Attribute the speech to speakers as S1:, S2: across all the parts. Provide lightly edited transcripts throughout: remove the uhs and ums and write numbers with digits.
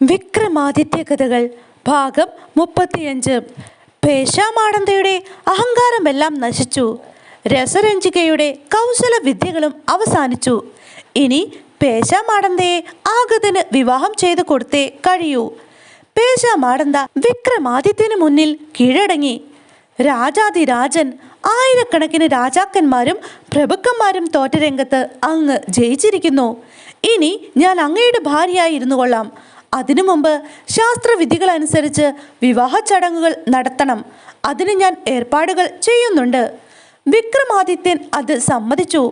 S1: വിക്രമാദിത്യ കഥകൾ ഭാഗം 35. പേശാമാടന്തയുടെ അഹങ്കാരമെല്ലാം നശിച്ചു. രസരഞ്ജികയുടെ കൗശല വിദ്യകളും അവസാനിച്ചു. ഇനി പേശാമാടന്തയെ ആഗതന് വിവാഹം ചെയ്തു കൊടുത്തേ കഴിയൂ. പേശാമാടന്ത വിക്രമാദിത്യന് മുന്നിൽ കീഴടങ്ങി. രാജാതിരാജൻ, ആയിരക്കണക്കിന് രാജാക്കന്മാരും പ്രഭുക്കന്മാരും തോറ്റ രംഗത്ത് അങ്ങ് ജയിച്ചിരിക്കുന്നു. ഇനി ഞാൻ അങ്ങയുടെ ഭാര്യയായിരുന്നു കൊള്ളാം. അതിനു മുമ്പ് ശാസ്ത്രവിധികൾ അനുസരിച്ച് വിവാഹ ചടങ്ങുകൾ നടത്തണം. അതിന് ഞാൻ ഏർപ്പാടുകൾ ചെയ്യുന്നുണ്ട്. വിക്രമാദിത്യൻ അത് സമ്മതിച്ചു.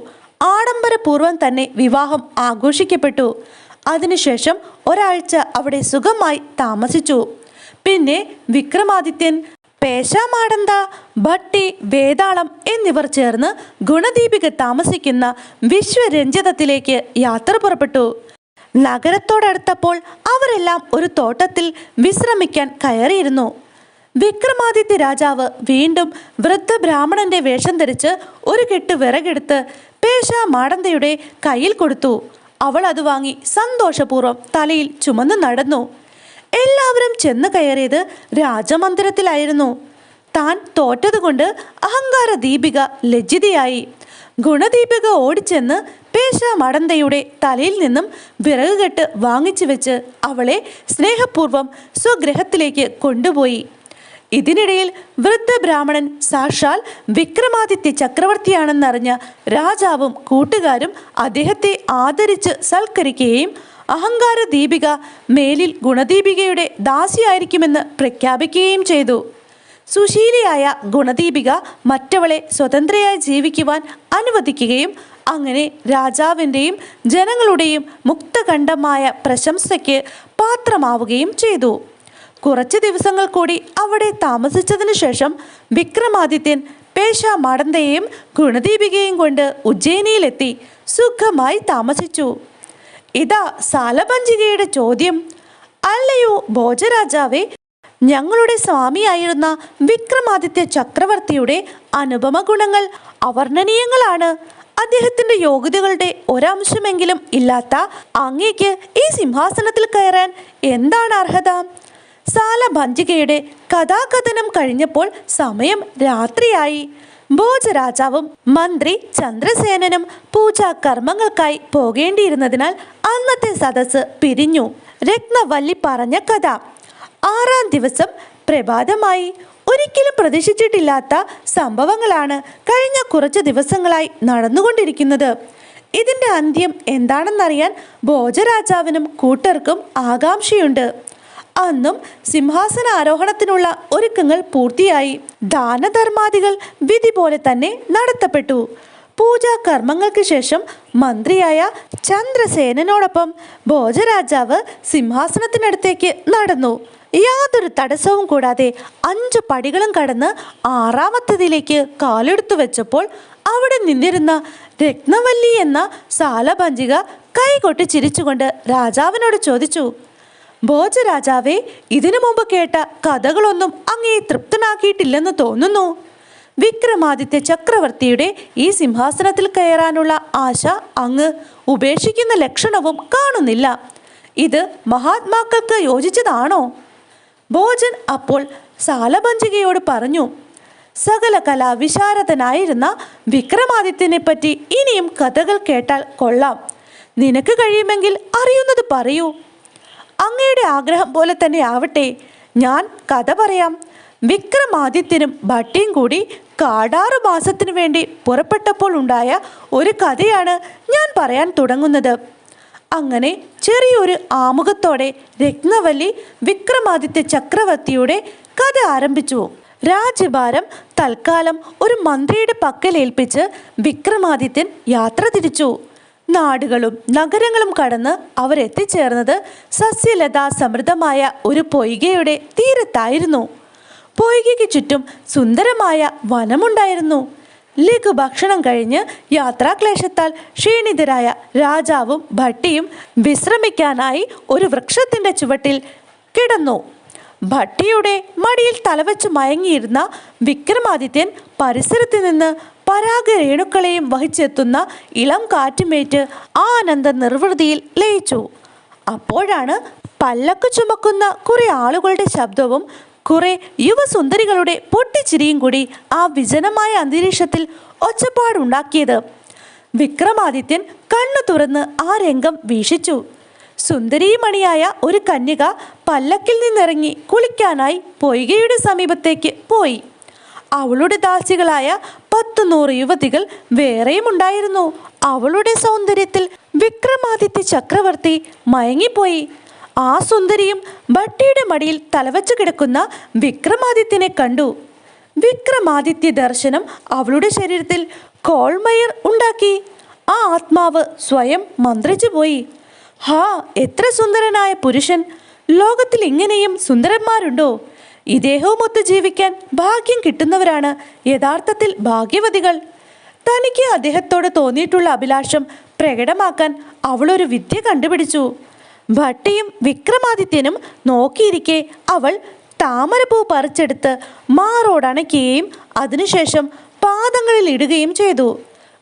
S1: ആഡംബരപൂർവ്വം തന്നെ വിവാഹം ആഘോഷിക്കപ്പെട്ടു. അതിനുശേഷം ഒരാഴ്ച അവിടെ സുഖമായി താമസിച്ചു. പിന്നെ വിക്രമാദിത്യൻ, പേശാമാടന്ത, ഭട്ടി, വേതാളം എന്നിവർ ചേർന്ന് ഗുണദീപിക താമസിക്കുന്ന വിശ്വരഞ്ജിതത്തിലേക്ക് യാത്ര പുറപ്പെട്ടു. നഗരത്തോടടുത്തപ്പോൾ അവരെല്ലാം ഒരു തോട്ടത്തിൽ വിശ്രമിക്കാൻ കയറിയിരുന്നു. വിക്രമാദിത്യ രാജാവ് വീണ്ടും വൃദ്ധ ബ്രാഹ്മണന്റെ വേഷം ധരിച്ച് ഒരു കെട്ട് വിറകെടുത്ത് പേശാമാടന്തയുടെ കയ്യിൽ കൊടുത്തു. അവൾ അത് വാങ്ങി സന്തോഷപൂർവ്വം തലയിൽ ചുമന്നു നടന്നു. എല്ലാവരും ചെന്ന് കയറിയത് രാജമന്ദിരത്തിലായിരുന്നു. താൻ തോറ്റതുകൊണ്ട് അഹങ്കാര ദീപിക ലജ്ജിതയായി. ഗുണദീപിക ഓടിച്ചെന്ന് പേശാമാടന്തയുടെ തലയിൽ നിന്നും വിറക് കെട്ട് വാങ്ങിച്ചു വെച്ച് അവളെ സ്നേഹപൂർവ്വം സ്വഗൃഹത്തിലേക്ക് കൊണ്ടുപോയി. ഇതിനിടയിൽ വൃദ്ധ ബ്രാഹ്മണൻ സാക്ഷാൽ വിക്രമാദിത്യ ചക്രവർത്തിയാണെന്നറിഞ്ഞ രാജാവും കൂട്ടുകാരും അദ്ദേഹത്തെ ആദരിച്ച് സൽക്കരിക്കുകയും അഹങ്കാര ദീപിക മേലിൽ ഗുണദീപികയുടെ ദാസിയായിരിക്കുമെന്ന് പ്രഖ്യാപിക്കുകയും ചെയ്തു. സുശീലിയായ ഗുണദീപിക മറ്റവളെ സ്വതന്ത്രയായി ജീവിക്കുവാൻ അനുവദിക്കുകയും അങ്ങനെ രാജാവിൻ്റെയും ജനങ്ങളുടെയും മുക്തകണ്ഠമായ പ്രശംസയ്ക്ക് പാത്രമാവുകയും ചെയ്തു. കുറച്ച് ദിവസങ്ങൾ കൂടി അവിടെ താമസിച്ചതിനു ശേഷം വിക്രമാദിത്യൻ പേശാമാടന്തയെയും ഗുണദീപികയും കൊണ്ട് ഉജ്ജയിനിയിലെത്തി സുഖമായി താമസിച്ചു. ഇതാ സാലഭഞ്ജികയുടെ ചോദ്യം. അല്ലയോ ഭോജരാജാവേ, ഞങ്ങളുടെ സ്വാമിയായിരുന്ന വിക്രമാദിത്യ ചക്രവർത്തിയുടെ അനുപമ ഗുണങ്ങൾ അവർണ്ണനീയങ്ങളാണ്. അദ്ദേഹത്തിന്റെ യോഗ്യതകളുടെ ഒരംശമെങ്കിലും ഇല്ലാത്ത അങ്ങേക്ക് ഈ സിംഹാസനത്തിൽ കയറാൻ എന്താണ് അർഹത? സാലഭഞ്ജികയുടെ കഥാകഥനം കഴിഞ്ഞപ്പോൾ സമയം രാത്രിയായി. ഭോജരാജാവും മന്ത്രി ചന്ദ്രസേനനും പൂജാകർമ്മങ്ങൾക്കായി പോകേണ്ടിയിരുന്നതിനാൽ അന്നത്തെ സദസ്സ് പിരിഞ്ഞു. രത്നവല്ലി പറഞ്ഞ കഥ. 6-ാം ദിവസം പ്രഭാതമായി. ഒരിക്കലും പ്രതീക്ഷിച്ചിട്ടില്ലാത്ത സംഭവങ്ങളാണ് കഴിഞ്ഞ കുറച്ച് ദിവസങ്ങളായി നടന്നുകൊണ്ടിരിക്കുന്നത്. ഇതിൻ്റെ അന്ത്യം എന്താണെന്നറിയാൻ ഭോജരാജാവിനും കൂട്ടർക്കും ആകാംക്ഷയുണ്ട്. അന്നും സിംഹാസനാരോഹണത്തിനുള്ള ഒരുക്കങ്ങൾ പൂർത്തിയായി. ദാനധർമാദികൾ വിധി പോലെ തന്നെ നടത്തപ്പെട്ടു. പൂജാകർമ്മങ്ങൾക്ക് ശേഷം മന്ത്രിയായ ചന്ദ്രസേനോടൊപ്പം ഭോജരാജാവ് സിംഹാസനത്തിനടുത്തേക്ക് നടന്നു. യാതൊരു തടസ്സവും കൂടാതെ 5 പടികളും കടന്ന് 6-ാമത്തേതിലേക്ക് കാലെടുത്തു വെച്ചപ്പോൾ അവിടെ നിന്നിരുന്ന രത്നവല്ലി എന്ന സാലഭഞ്ജിക കൈകൊട്ടി ചിരിച്ചുകൊണ്ട് രാജാവിനോട് ചോദിച്ചു, ഭോജരാജാവേ, ഇതിനു മുമ്പ് കേട്ട കഥകളൊന്നും അങ്ങേ തൃപ്തനാക്കിയിട്ടില്ലെന്ന് തോന്നുന്നു. വിക്രമാദിത്യ ചക്രവർത്തിയുടെ ഈ സിംഹാസനത്തിൽ കയറാനുള്ള ആശ അങ്ങ് ഉപേക്ഷിക്കുന്ന ലക്ഷണവും കാണുന്നില്ല. ഇത് മഹാത്മാക്കൾക്ക് യോജിച്ചതാണോ? ഭോജൻ അപ്പോൾ സാലഭഞ്ജികയോട് പറഞ്ഞു, സകല കലാവിശാരദനായിരുന്ന വിക്രമാദിത്യനെ പറ്റി ഇനിയും കഥകൾ കേട്ടാൽ കൊള്ളാം. നിനക്ക് കഴിയുമെങ്കിൽ അറിയുന്നത് പറയൂ. അങ്ങയുടെ ആഗ്രഹം പോലെ തന്നെ ആവട്ടെ. ഞാൻ കഥ പറയാം. വിക്രമാദിത്യനും ഭട്ടിയും കൂടി കാടാറു മാസത്തിനു വേണ്ടി പുറപ്പെട്ടപ്പോൾ ഉണ്ടായ ഒരു കഥയാണ് ഞാൻ പറയാൻ തുടങ്ങുന്നത്. അങ്ങനെ ചെറിയൊരു ആമുഖത്തോടെ രത്നവല്ലി വിക്രമാദിത്യ ചക്രവർത്തിയുടെ കഥ ആരംഭിച്ചു. രാജ്യഭാരം തൽക്കാലം ഒരു മന്ത്രിയുടെ പക്കലേൽപ്പിച്ച് വിക്രമാദിത്യൻ യാത്ര തിരിച്ചു. നാടുകളും നഗരങ്ങളും കടന്ന് അവരെത്തിച്ചേർന്നത് സസ്യലതാ സമൃദ്ധമായ ഒരു പൊയ്കയുടെ തീരത്തായിരുന്നു. പൊയ്കയ്ക്ക് ചുറ്റും സുന്ദരമായ വനമുണ്ടായിരുന്നു. ലഘുഭക്ഷണം കഴിഞ്ഞ് യാത്രാക്ലേശത്താൽ ക്ഷീണിതരായ രാജാവും ഭട്ടിയും വിശ്രമിക്കാനായി ഒരു വൃക്ഷത്തിൻ്റെ ചുവട്ടിൽ കിടന്നു. ഭട്ടിയുടെ മടിയിൽ തലവെച്ച് മയങ്ങിയിരുന്ന വിക്രമാദിത്യൻ പരിസരത്ത് നിന്ന് പരാഗരേണുക്കളെയും വഹിച്ചെത്തുന്ന ഇളം കാറ്റുമേറ്റ് ആനന്ദ നിർവൃതിയിൽ ലയിച്ചു. അപ്പോഴാണ് പല്ലക്ക് ചുമക്കുന്ന കുറെ ആളുകളുടെ ശബ്ദവും കുറെ യുവസുന്ദരികളുടെ പൊട്ടിച്ചിരിയും കൂടി ആ വിജനമായ അന്തരീക്ഷത്തിൽ ഒച്ചപ്പാടുണ്ടാക്കിയത്. വിക്രമാദിത്യൻ കണ്ണു തുറന്ന് ആ രംഗം വീക്ഷിച്ചു. സുന്ദരീമണിയായ ഒരു കന്യക പല്ലക്കിൽ നിന്നിറങ്ങി കുളിക്കാനായി പൊയ്കയുടെ സമീപത്തേക്ക് പോയി. അവളുടെ ദാസികളായ 10-100 യുവതികൾ വേറെയും ഉണ്ടായിരുന്നു. അവളുടെ സൗന്ദര്യത്തിൽ വിക്രമാദിത്യ ചക്രവർത്തി മയങ്ങിപ്പോയി. ആ സുന്ദരിയും ഭട്ടിയുടെ മടിയിൽ തലവച്ചു കിടക്കുന്ന വിക്രമാദിത്യനെ കണ്ടു. വിക്രമാദിത്യ ദർശനം അവളുടെ ശരീരത്തിൽ കോൾമയർ ഉണ്ടാക്കി. ആ ആത്മാവ് സ്വയം മന്ത്രിച്ചു പോയി. ഹാ, എത്ര സുന്ദരനായ പുരുഷൻ! ലോകത്തിൽ ഇങ്ങനെയും സുന്ദരന്മാരുണ്ടോ? ഇദ്ദേഹവുമൊത്ത് ജീവിക്കാൻ ഭാഗ്യം കിട്ടുന്നവരാണ് യഥാർത്ഥത്തിൽ ഭാഗ്യവതികൾ. തനിക്ക് അദ്ദേഹത്തോട് തോന്നിയിട്ടുള്ള അഭിലാഷം പ്രകടമാക്കാൻ അവളൊരു വിദ്യ കണ്ടുപിടിച്ചു. ഭട്ടിയും വിക്രമാദിത്യനും നോക്കിയിരിക്കെ അവൾ താമരപ്പൂ പറിച്ചെടുത്ത് മാറോടണയ്ക്കുകയും അതിനുശേഷം പാദങ്ങളിൽ ഇടുകയും ചെയ്തു.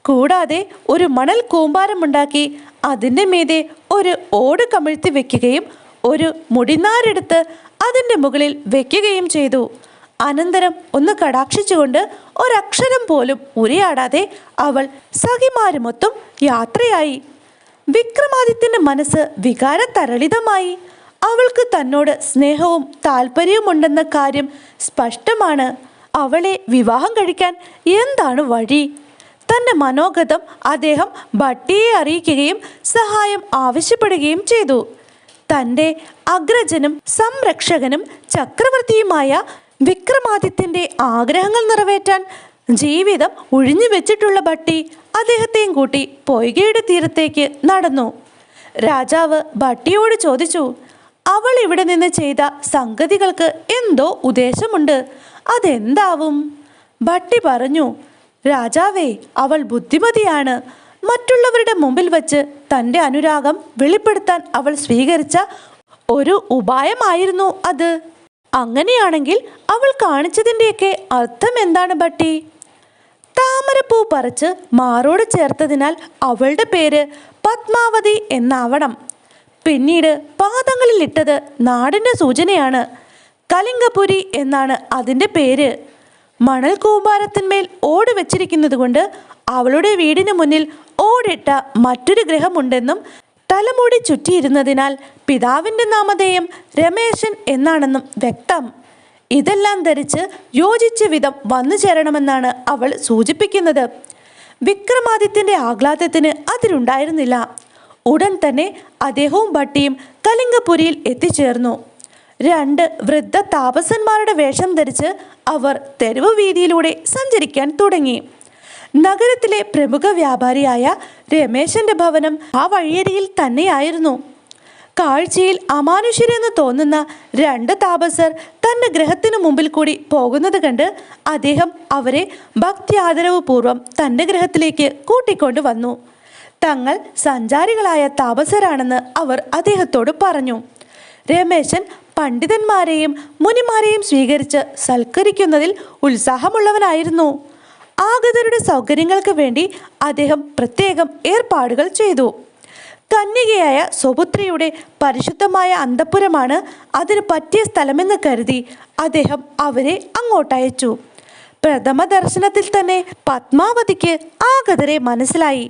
S1: കൂടാതെ ഒരു മണൽ കൂമ്പാരമുണ്ടാക്കി അതിൻ്റെ മീതെ ഒരു ഓട് കമിഴ്ത്തി വെക്കുകയും ഒരു മുടിനാരെടുത്ത് അതിൻ്റെ മുകളിൽ വെക്കുകയും ചെയ്തു. അനന്തരം ഒന്ന് കടാക്ഷിച്ചുകൊണ്ട് ഒരക്ഷരം പോലും ഉരിയാടാതെ അവൾ സഖിമാരുമൊത്തും യാത്രയായി. വിക്രമാദിത്യൻ്റെ മനസ്സ് വികാരതരളിതമായി. അവൾക്ക് തന്നോട് സ്നേഹവും താല്പര്യവുമുണ്ടെന്ന കാര്യം സ്പഷ്ടമാണ്. അവളെ വിവാഹം കഴിക്കാൻ എന്താണ് വഴി? തൻ്റെ മനോഗതം അദ്ദേഹം ഭട്ടിയെ അറിയിക്കുകയും സഹായം ആവശ്യപ്പെടുകയും ചെയ്തു. തൻ്റെ അഗ്രജനും സംരക്ഷകനും ചക്രവർത്തിയുമായ വിക്രമാദിത്യൻ്റെ ആഗ്രഹങ്ങൾ നിറവേറ്റാൻ ജീവിതം ഒഴിഞ്ഞു വെച്ചിട്ടുള്ള ഭട്ടി അദ്ദേഹത്തെയും കൂട്ടി പൊയ്കയുടെ തീരത്തേക്ക് നടന്നു. രാജാവ് ഭട്ടിയോട് ചോദിച്ചു, അവൾ ഇവിടെ നിന്ന് ചെയ്ത സംഗതികൾക്ക് എന്തോ ഉദ്ദേശമുണ്ട്, അതെന്താവും? ഭട്ടി പറഞ്ഞു, രാജാവേ, അവൾ ബുദ്ധിമതിയാണ്. മറ്റുള്ളവരുടെ മുമ്പിൽ വച്ച് തൻ്റെ അനുരാഗം വെളിപ്പെടുത്താൻ അവൾ സ്വീകരിച്ച ഒരു ഉപായമായിരുന്നു അത്. അങ്ങനെയാണെങ്കിൽ അവൾ കാണിച്ചതിൻ്റെയൊക്കെ അർത്ഥം എന്താണ് ഭട്ടി? താമരപ്പൂ പറിച്ച് മാറോട് ചേർത്തതിനാൽ അവളുടെ പേര് പത്മാവതി എന്നാവണം. പിന്നീട് പാദങ്ങളിൽ ഇട്ടത് നാടിൻ്റെ സൂചനയാണ്. കലിംഗപുരി എന്നാണ് അതിൻ്റെ പേര്. മണൽ കൂമ്പാരത്തിന്മേൽ ഓട് വെച്ചിരിക്കുന്നത് കൊണ്ട് അവളുടെ വീടിന് മുന്നിൽ ഓടിട്ട മറ്റൊരു ഗ്രഹമുണ്ടെന്നും തലമുടി ചുറ്റിയിരുന്നതിനാൽ പിതാവിൻ്റെ നാമധേയം രമേശൻ എന്നാണെന്നും വ്യക്തം. ഇതെല്ലാം ധരിച്ച് യോജിച്ച വിധം വന്നു ചേരണമെന്നാണ് അവൾ സൂചിപ്പിക്കുന്നത്. വിക്രമാദിത്യൻ്റെ ആഹ്ലാദത്തിന് അതിരുണ്ടായിരുന്നില്ല. ഉടൻ തന്നെ അദ്ദേഹവും ഭട്ടിയും കലിംഗപുരിയിൽ എത്തിച്ചേർന്നു. 2 വൃദ്ധ താപസന്മാരുടെ വേഷം ധരിച്ച് അവർ തെരുവ് വീതിയിലൂടെ സഞ്ചരിക്കാൻ തുടങ്ങി. നഗരത്തിലെ പ്രമുഖ വ്യാപാരിയായ രമേശന്റെ ഭവനം ആ വഴിയരികിൽ തന്നെയായിരുന്നു. കാഴ്ചയിൽ അമാനുഷ്യരെന്ന് തോന്നുന്ന 2 താപസർ തൻ്റെ ഗ്രഹത്തിനു മുമ്പിൽ കൂടി പോകുന്നത് കണ്ട് അദ്ദേഹം അവരെ ഭക്തി ആദരവുപൂർവ്വം തൻ്റെ ഗ്രഹത്തിലേക്ക് കൂട്ടിക്കൊണ്ടു വന്നു. തങ്ങൾ സഞ്ചാരികളായ താപസരാണെന്ന് അവർ അദ്ദേഹത്തോട് പറഞ്ഞു. രമേശൻ പണ്ഡിതന്മാരെയും മുനിമാരെയും സ്വീകരിച്ച് സൽക്കരിക്കുന്നതിൽ ഉത്സാഹമുള്ളവനായിരുന്നു. ആഗതരുടെ സൗകര്യങ്ങൾക്ക് വേണ്ടി അദ്ദേഹം പ്രത്യേകം ഏർപ്പാടുകൾ ചെയ്തു. കന്യകയായ സ്വപുത്രിയുടെ പരിശുദ്ധമായ അന്തഃപുരമാണ് അതിന് പറ്റിയ സ്ഥലമെന്ന് കരുതി അദ്ദേഹം അവരെ അങ്ങോട്ടയച്ചു. പ്രഥമ ദർശനത്തിൽ തന്നെ പത്മാവതിക്ക് ആഗതരെ മനസ്സിലായി.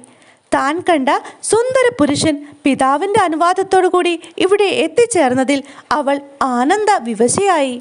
S1: താൻ കണ്ട സുന്ദര പുരുഷൻ പിതാവിൻ്റെ അനുവാദത്തോടു കൂടി ഇവിടെ എത്തിച്ചേർന്നതിൽ അവൾ ആനന്ദ വിവശയായി.